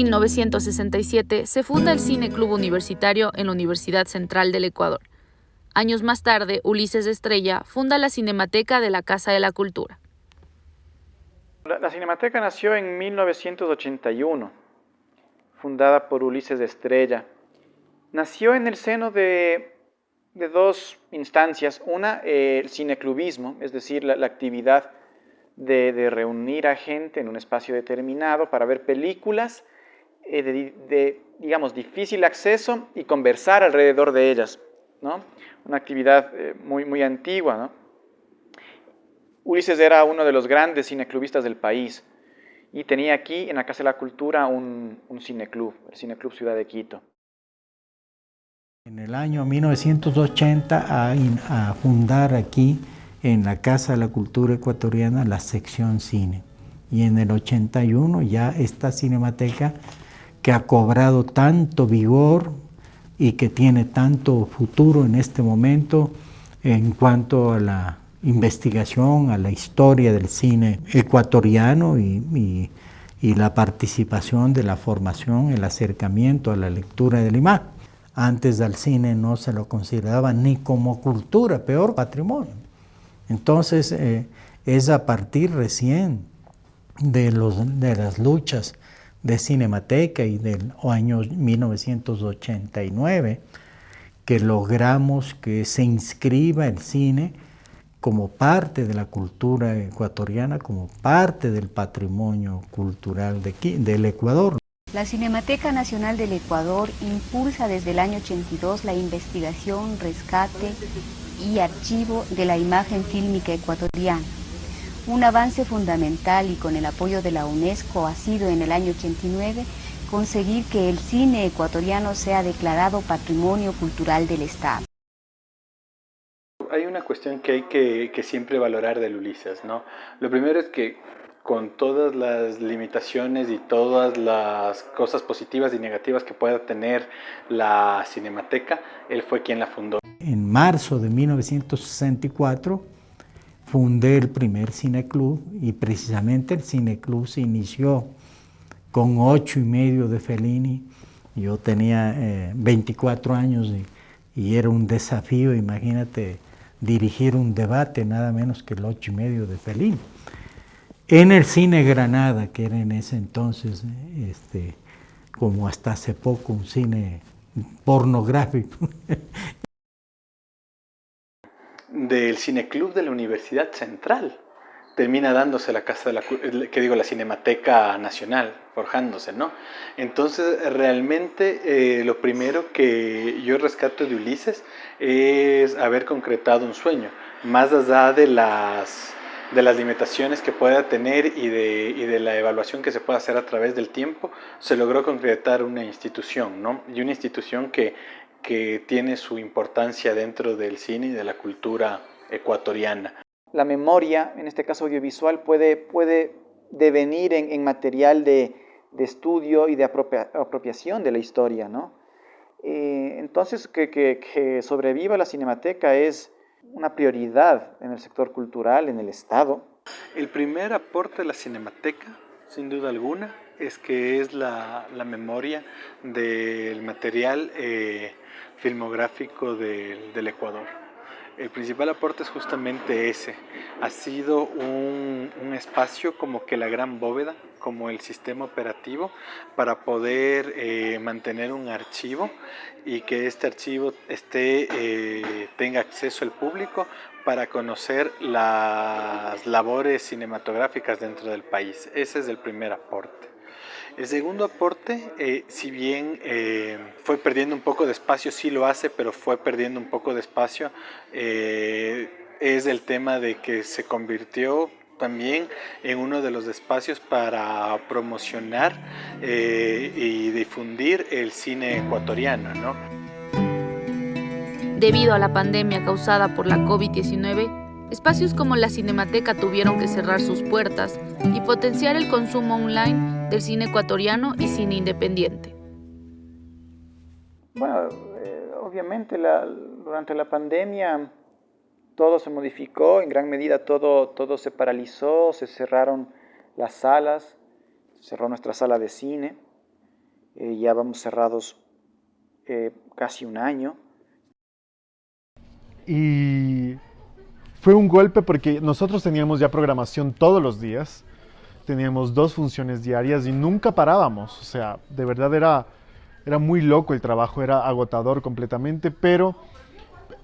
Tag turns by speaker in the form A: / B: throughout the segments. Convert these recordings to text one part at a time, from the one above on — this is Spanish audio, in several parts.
A: 1967 se funda el Cine Club Universitario en la Universidad Central del Ecuador. Años más tarde, Ulises Estrella funda la Cinemateca de la Casa de la Cultura.
B: La Cinemateca nació en 1981, fundada por Ulises Estrella. Nació en el seno de dos instancias. Una, el cineclubismo, es decir, la actividad de reunir a gente en un espacio determinado para ver películas digamos, difícil acceso y conversar alrededor de ellas, ¿no? Una actividad muy antigua, ¿no? Ulises era uno de los grandes cineclubistas del país y tenía aquí en la Casa de la Cultura un cineclub, el Cineclub Ciudad de Quito.
C: En el año 1980 a fundar aquí en la Casa de la Cultura Ecuatoriana la sección cine, y en el 81 ya esta cinemateca que ha cobrado tanto vigor y que tiene tanto futuro en este momento en cuanto a la investigación, a la historia del cine ecuatoriano y la participación de la formación, el acercamiento a la lectura de la imagen. Antes al cine no se lo consideraba ni como cultura, peor patrimonio. Entonces es a partir recién de las luchas de Cinemateca y del año 1989 que logramos que se inscriba el cine como parte de la cultura ecuatoriana, como parte del patrimonio cultural del Ecuador.
D: La Cinemateca Nacional del Ecuador impulsa desde el año 82 la investigación, rescate y archivo de la imagen fílmica ecuatoriana. Un avance fundamental y con el apoyo de la UNESCO ha sido en el año 89 conseguir que el cine ecuatoriano sea declarado Patrimonio Cultural del Estado.
E: Hay una cuestión que hay que siempre valorar del Ulises, ¿no? Lo primero es que con todas las limitaciones y todas las cosas positivas y negativas que pueda tener la Cinemateca, él fue quien la fundó.
C: En marzo de 1964 fundé el primer cineclub y precisamente el cineclub se inició con 8,5 de Fellini. Yo tenía 24 años y era un desafío, imagínate, dirigir un debate nada menos que el 8,5 de Fellini. En el Cine Granada, que era en ese entonces, como hasta hace poco, un cine pornográfico.
E: Del Cineclub de la Universidad Central termina dándose la la Cinemateca Nacional, forjándose, ¿no? Entonces, realmente lo primero que yo rescato de Ulises es haber concretado un sueño, más allá de las limitaciones que pueda tener y de la evaluación que se pueda hacer a través del tiempo, se logró concretar una institución, ¿no? Y una institución que tiene su importancia dentro del cine y de la cultura ecuatoriana.
B: La memoria, en este caso audiovisual, puede devenir en material de estudio y de apropiación de la historia, ¿no? Entonces, que sobreviva la Cinemateca es una prioridad en el sector cultural, en el Estado.
E: El primer aporte de la Cinemateca, sin duda alguna, es que es la memoria del material filmográfico del Ecuador. El principal aporte es justamente ese. Ha sido un espacio como que la gran bóveda, como el sistema operativo, para poder mantener un archivo y que este archivo tenga acceso al público para conocer las labores cinematográficas dentro del país. Ese es el primer aporte. El segundo aporte, si bien fue perdiendo un poco de espacio, sí lo hace, pero fue perdiendo un poco de espacio, es el tema de que se convirtió también en uno de los espacios para promocionar y difundir el cine ecuatoriano, ¿no?
A: Debido a la pandemia causada por la COVID-19, espacios como la Cinemateca tuvieron que cerrar sus puertas y potenciar el consumo online del cine ecuatoriano y cine independiente.
B: Bueno, obviamente durante la pandemia todo se modificó, en gran medida todo se paralizó, se cerraron las salas, se cerró nuestra sala de cine. Ya vamos cerrados casi un año.
F: Y fue un golpe porque nosotros teníamos ya programación todos los días, teníamos 2 funciones diarias y nunca parábamos, o sea, de verdad era muy loco el trabajo, era agotador completamente, pero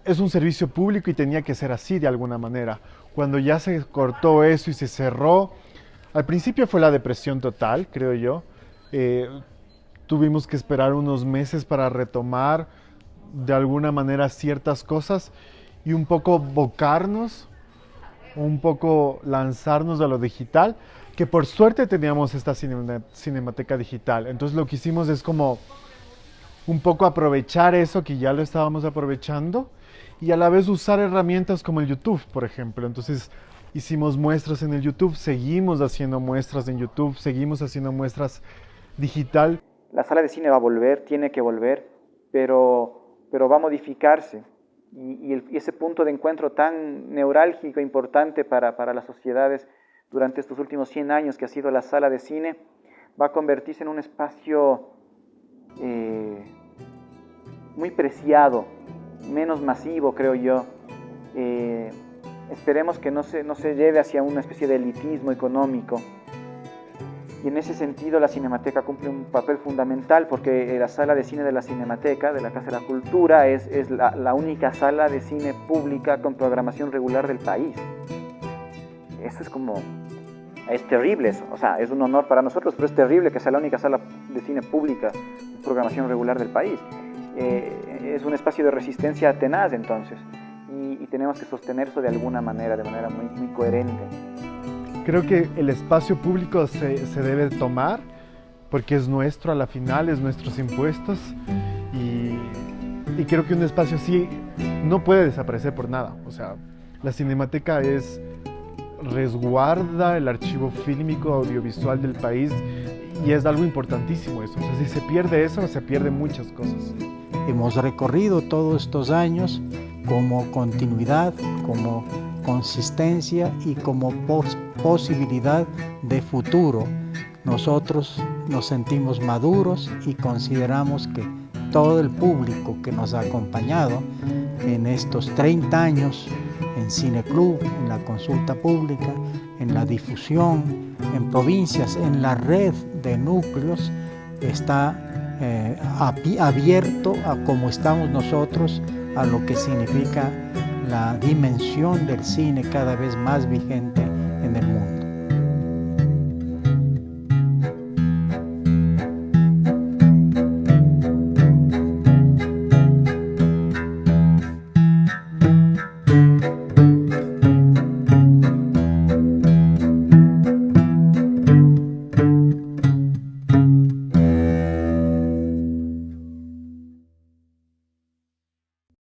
F: es un servicio público y tenía que ser así de alguna manera. Cuando ya se cortó eso y se cerró, al principio fue la depresión total, creo yo. Tuvimos que esperar unos meses para retomar de alguna manera ciertas cosas y un poco bocarnos, un poco lanzarnos a lo digital, que por suerte teníamos esta cinemateca digital. Entonces lo que hicimos es como un poco aprovechar eso que ya lo estábamos aprovechando y a la vez usar herramientas como el YouTube, por ejemplo. Entonces hicimos muestras en el YouTube, seguimos haciendo muestras en YouTube, seguimos haciendo muestras digital.
B: La sala de cine va a volver, tiene que volver, pero va a modificarse. Y ese punto de encuentro tan neurálgico e importante para las sociedades durante estos últimos 100 años que ha sido la sala de cine, va a convertirse en un espacio muy preciado, menos masivo, creo yo. Esperemos que no se lleve hacia una especie de elitismo económico. Y en ese sentido la Cinemateca cumple un papel fundamental porque la sala de cine de la Cinemateca, de la Casa de la Cultura, es la única sala de cine pública con programación regular del país. Eso es terrible eso, o sea, es un honor para nosotros, pero es terrible que sea la única sala de cine pública con programación regular del país. Es un espacio de resistencia tenaz entonces, y tenemos que sostener eso de alguna manera, de manera muy, muy coherente.
F: Creo que el espacio público se debe tomar porque es nuestro a la final, es nuestros impuestos y creo que un espacio así no puede desaparecer por nada. O sea, la Cinemateca resguarda el archivo fílmico audiovisual del país y es algo importantísimo eso. O sea, si se pierde eso, se pierden muchas cosas.
C: Hemos recorrido todos estos años como continuidad, como consistencia y como posibilidad de futuro. Nosotros nos sentimos maduros y consideramos que todo el público que nos ha acompañado en estos 30 años en Cineclub, en la consulta pública, en la difusión, en provincias, en la red de núcleos, está abierto a cómo estamos nosotros, a lo que significa la dimensión del cine cada vez más vigente